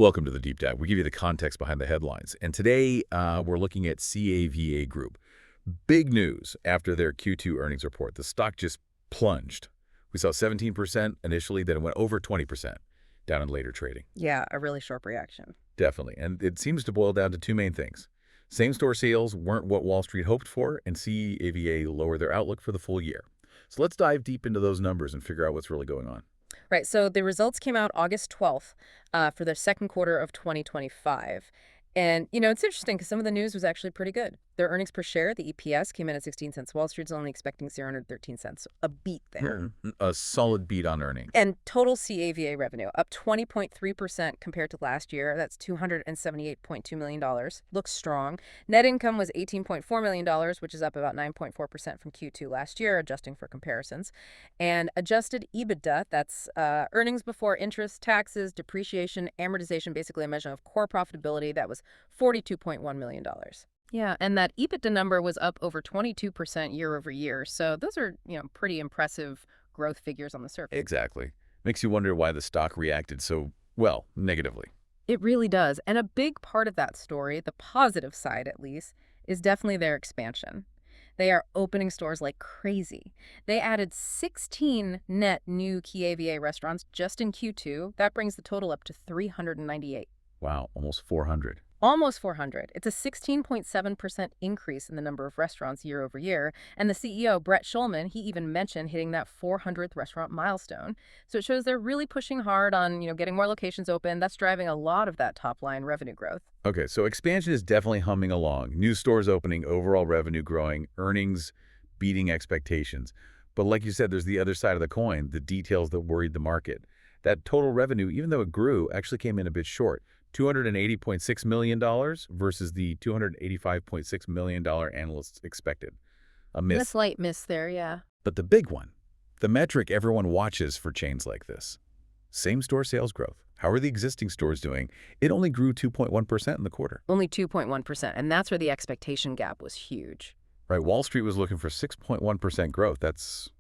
Welcome to the Deep Dive. We give you the context behind the headlines. And today we're looking at CAVA Group. Big news after their Q2 earnings report. The stock just plunged. We saw 17% initially, then it went over 20% down in later trading. Yeah, a really sharp reaction. Definitely. And it seems to boil down to two main things. Same-store sales weren't what Wall Street hoped for, and CAVA lowered their outlook for the full year. So let's dive deep into those numbers and figure out what's really going on. Right, so the results came out August 12th for the second quarter of 2025. And, it's interesting because some of the news was actually pretty good. Their earnings per share, the EPS, came in at 16 cents. Wall Street's only expecting 0.13 cents. A beat there. A solid beat on earnings. And total CAVA revenue up 20.3% compared to last year. That's $278.2 million. Looks strong. Net income was $18.4 million, which is up about 9.4% from Q2 last year, adjusting for comparisons. And adjusted EBITDA, that's earnings before interest, taxes, depreciation, amortization, basically a measure of core profitability, that was $42.1 million. Yeah, and that EBITDA number was up over 22% year over year. So those are, pretty impressive growth figures on the surface. Exactly. Makes you wonder why the stock reacted so, well, negatively. It really does. And a big part of that story, the positive side at least, is definitely their expansion. They are opening stores like crazy. They added 16 net new CAVA restaurants just in Q2. That brings the total up to 398. Wow, almost 400. Almost 400. It's a 16.7% increase in the number of restaurants year over year. And the CEO, Brett Schulman, he even mentioned hitting that 400th restaurant milestone. So it shows they're really pushing hard on, getting more locations open. That's driving a lot of that top line revenue growth. Okay, so expansion is definitely humming along. New stores opening, overall revenue growing, earnings beating expectations. But like you said, there's the other side of the coin, the details that worried the market. That total revenue, even though it grew, actually came in a bit short. $280.6 million versus the $285.6 million analysts expected. A miss. A slight miss there, yeah. But the big one, the metric everyone watches for chains like this, same-store sales growth. How are the existing stores doing? It only grew 2.1% in the quarter. Only 2.1%, and that's where the expectation gap was huge. Right, Wall Street was looking for 6.1% growth. That's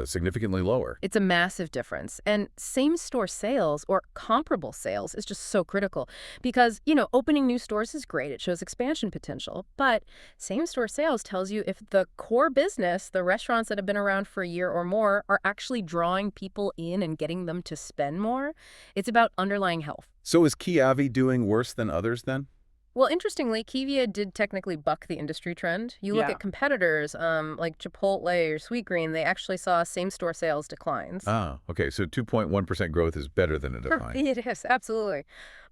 significantly lower. It's a massive difference. And same-store sales or comparable sales is just so critical because, opening new stores is great. It shows expansion potential. But same-store sales tells you if the core business, the restaurants that have been around for a year or more, are actually drawing people in and getting them to spend more. It's about underlying health. So is CAVA doing worse than others then? Well, interestingly, Kiva did technically buck the industry trend. You look at competitors like Chipotle or Sweetgreen, they actually saw same-store sales declines. Ah, okay. So 2.1% growth is better than a decline. It is, absolutely.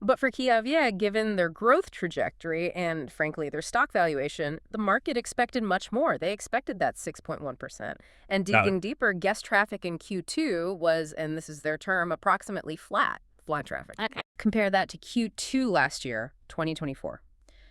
But for Kiva, given their growth trajectory and, frankly, their stock valuation, the market expected much more. They expected that 6.1%. And digging deeper, guest traffic in Q2 was, and this is their term, approximately flat traffic. Okay. Compare that to Q2 last year, 2024.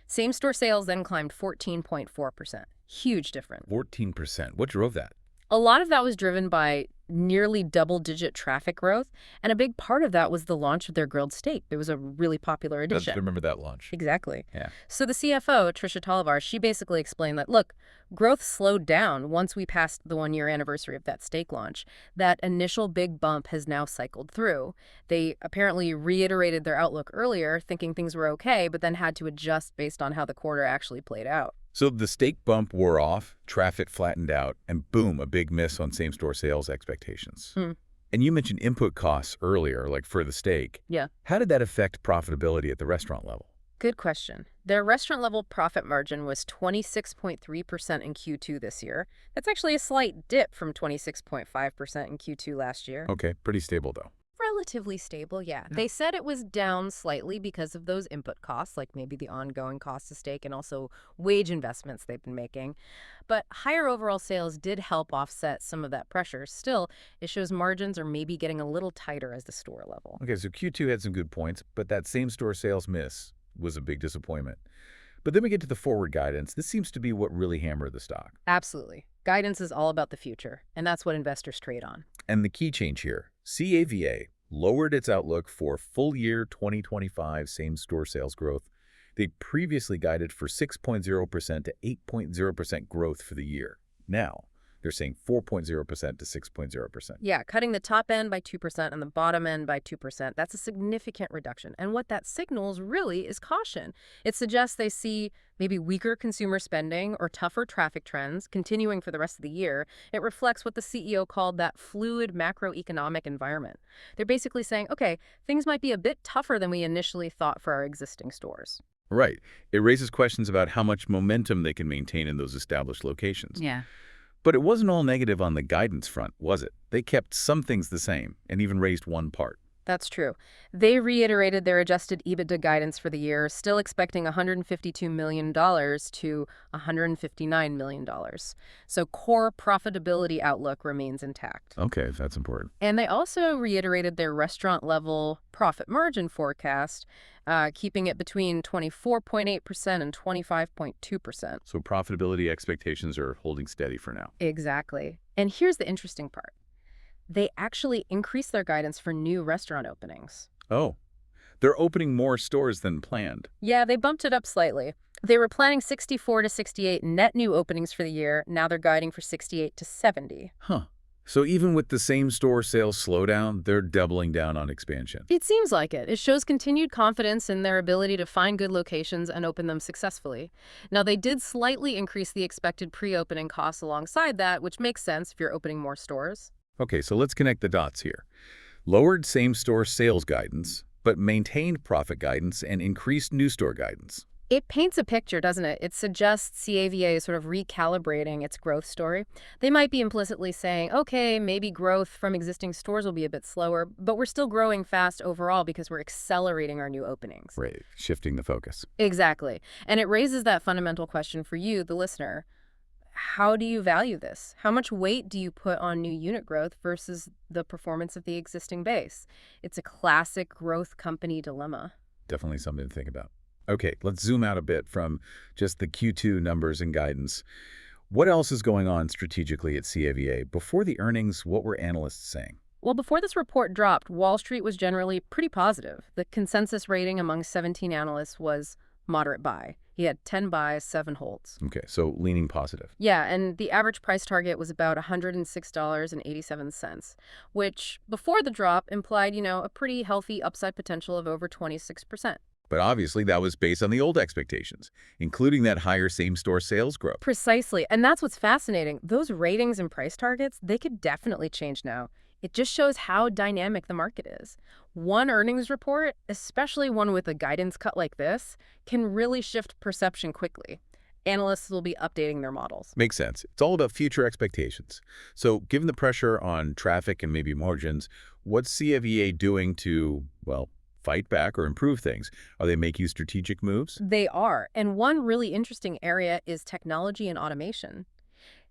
Same-store sales then climbed 14.4%. Huge difference. 14%. What drove that? A lot of that was driven by nearly double-digit traffic growth, and a big part of that was the launch of their grilled steak. It was a really popular addition. I remember that launch. Exactly. Yeah. So the CFO, Trisha Talivar, she basically explained that, look, growth slowed down once we passed the one-year anniversary of that steak launch. That initial big bump has now cycled through. They apparently reiterated their outlook earlier, thinking things were okay, but then had to adjust based on how the quarter actually played out. So the steak bump wore off, traffic flattened out, and boom, a big miss on same-store sales expectations. And you mentioned input costs earlier, like for the steak. Yeah. How did that affect profitability at the restaurant level? Good question. Their restaurant-level profit margin was 26.3% in Q2 this year. That's actually a slight dip from 26.5% in Q2 last year. Okay, pretty stable though. Relatively stable, yeah. They said it was down slightly because of those input costs, like maybe the ongoing cost of steak and also wage investments they've been making. But higher overall sales did help offset some of that pressure. Still, it shows margins are maybe getting a little tighter as the store level. Okay, so Q2 had some good points, but that same-store sales miss was a big disappointment. But then we get to the forward guidance. This seems to be what really hammered the stock. Absolutely. Guidance is all about the future, and that's what investors trade on. And the key change here, CAVA lowered its outlook for full year 2025 same-store sales growth. They previously guided for 6.0% to 8.0% growth for the year. Now, They're saying 4.0% to 6.0%. Yeah, cutting the top end by 2% and the bottom end by 2%. That's a significant reduction. And what that signals really is caution. It suggests they see maybe weaker consumer spending or tougher traffic trends continuing for the rest of the year. It reflects what the CEO called that fluid macroeconomic environment. They're basically saying, okay, things might be a bit tougher than we initially thought for our existing stores. Right. It raises questions about how much momentum they can maintain in those established locations. Yeah. But it wasn't all negative on the guidance front, was it? They kept some things the same and even raised one part. That's true. They reiterated their adjusted EBITDA guidance for the year, still expecting $152 million to $159 million. So core profitability outlook remains intact. Okay, that's important. And they also reiterated their restaurant-level profit margin forecast, keeping it between 24.8% and 25.2%. So profitability expectations are holding steady for now. Exactly. And here's the interesting part. They actually increased their guidance for new restaurant openings. Oh, they're opening more stores than planned. Yeah, they bumped it up slightly. They were planning 64 to 68 net new openings for the year. Now they're guiding for 68 to 70. Huh. So even with the same store sales slowdown, they're doubling down on expansion. It seems like it. It shows continued confidence in their ability to find good locations and open them successfully. Now, they did slightly increase the expected pre-opening costs alongside that, which makes sense if you're opening more stores. Okay, so let's connect the dots here. Lowered same-store sales guidance, but maintained profit guidance and increased new store guidance. It paints a picture, doesn't it? It suggests CAVA is sort of recalibrating its growth story. They might be implicitly saying, okay, maybe growth from existing stores will be a bit slower, but we're still growing fast overall because we're accelerating our new openings. Right, shifting the focus. Exactly. And it raises that fundamental question for you, the listener. How do you value this? How much weight do you put on new unit growth versus the performance of the existing base? It's a classic growth company dilemma. Definitely something to think about. Okay, let's zoom out a bit from just the Q2 numbers and guidance. What else is going on strategically at CAVA? Before the earnings, what were analysts saying? Well, before this report dropped, Wall Street was generally pretty positive. The consensus rating among 17 analysts was moderate buy. He had 10 buys, 7 holds. Okay, so leaning positive. Yeah, and the average price target was about $106.87, which before the drop implied, a pretty healthy upside potential of over 26%. But obviously that was based on the old expectations, including that higher same-store sales growth. Precisely, and that's what's fascinating. Those ratings and price targets, they could definitely change now. It just shows how dynamic the market is. One earnings report, especially one with a guidance cut like this, can really shift perception quickly. Analysts will be updating their models. Makes sense. It's all about future expectations. So given the pressure on traffic and maybe margins, what's CAVA doing to, well, fight back or improve things? Are they making strategic moves? They are, and one really interesting area is technology and automation.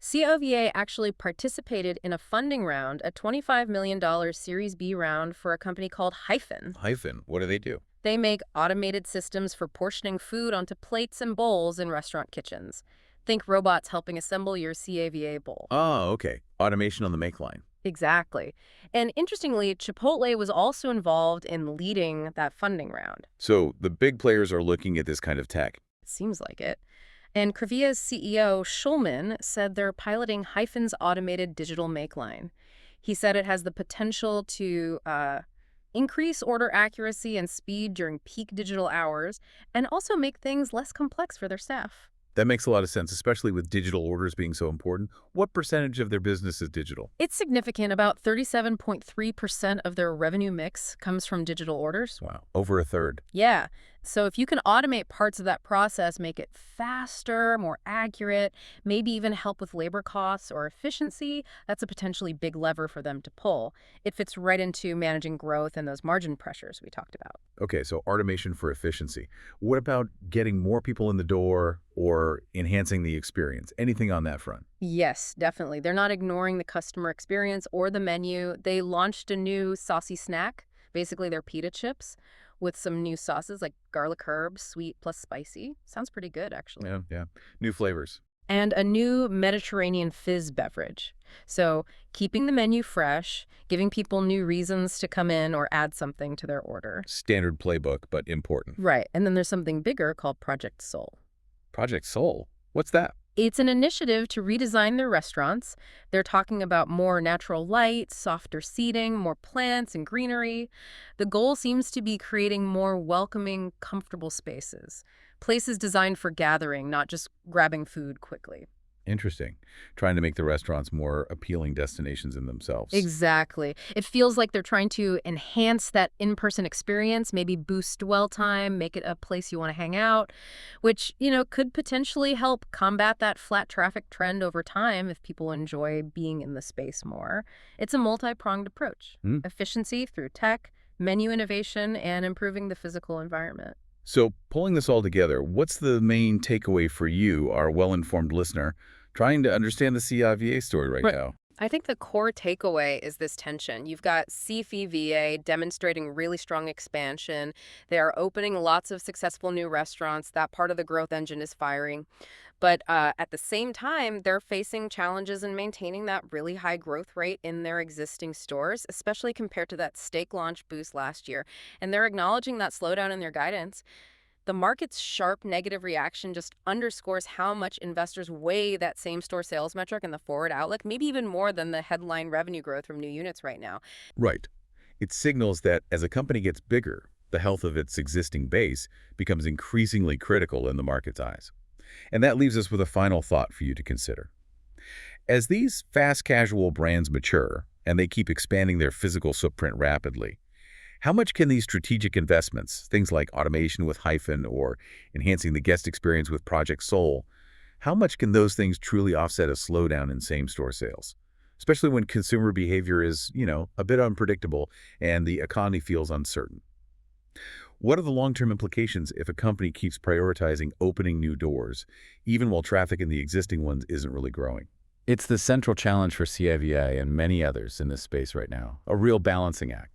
CAVA actually participated in a funding round, a $25 million Series B round for a company called Hyphen. Hyphen, what do they do? They make automated systems for portioning food onto plates and bowls in restaurant kitchens. Think robots helping assemble your CAVA bowl. Oh, okay. Automation on the make line. Exactly. And interestingly, Chipotle was also involved in leading that funding round. So the big players are looking at this kind of tech. It seems like it. And Crevia's CEO, Schulman, said they're piloting Hyphen's automated digital make line. He said it has the potential to increase order accuracy and speed during peak digital hours and also make things less complex for their staff. That makes a lot of sense, especially with digital orders being so important. What percentage of their business is digital? It's significant. About 37.3% of their revenue mix comes from digital orders. Wow, over a third. Yeah. So if you can automate parts of that process, make it faster, more accurate, maybe even help with labor costs or efficiency, that's a potentially big lever for them to pull. It fits right into managing growth and those margin pressures we talked about. Okay, so automation for efficiency. What about getting more people in the door or enhancing the experience? Anything on that front? Yes, definitely. They're not ignoring the customer experience or the menu. They launched a new saucy snack, basically their pita chips, with some new sauces like garlic herb, sweet plus spicy. Sounds pretty good, actually. Yeah. New flavors. And a new Mediterranean fizz beverage. So keeping the menu fresh, giving people new reasons to come in or add something to their order. Standard playbook, but important. Right. And then there's something bigger called Project Soul. Project Soul? What's that? It's an initiative to redesign their restaurants. They're talking about more natural light, softer seating, more plants and greenery. The goal seems to be creating more welcoming, comfortable spaces. Places designed for gathering, not just grabbing food quickly. Interesting. Trying to make the restaurants more appealing destinations in themselves. Exactly. It feels like they're trying to enhance that in-person experience, maybe boost dwell time, make it a place you want to hang out, which, could potentially help combat that flat traffic trend over time if people enjoy being in the space more. It's a multi-pronged approach. Hmm? Efficiency through tech, menu innovation, and improving the physical environment. So, pulling this all together, what's the main takeaway for you, our well-informed listener, trying to understand the CIVA story right Right. now? I think the core takeaway is this tension. You've got CFVA demonstrating really strong expansion. They are opening lots of successful new restaurants. That part of the growth engine is firing. But at the same time, they're facing challenges in maintaining that really high growth rate in their existing stores, especially compared to that steak launch boost last year. And they're acknowledging that slowdown in their guidance. The market's sharp negative reaction just underscores how much investors weigh that same store sales metric and the forward outlook, maybe even more than the headline revenue growth from new units right now. Right. It signals that as a company gets bigger, the health of its existing base becomes increasingly critical in the market's eyes. And that leaves us with a final thought for you to consider. As these fast casual brands mature and they keep expanding their physical footprint rapidly, how much can these strategic investments, things like automation with Hyphen or enhancing the guest experience with Project Soul, how much can those things truly offset a slowdown in same-store sales? Especially when consumer behavior is, a bit unpredictable and the economy feels uncertain. What are the long-term implications if a company keeps prioritizing opening new doors, even while traffic in the existing ones isn't really growing? It's the central challenge for CIVA and many others in this space right now, a real balancing act.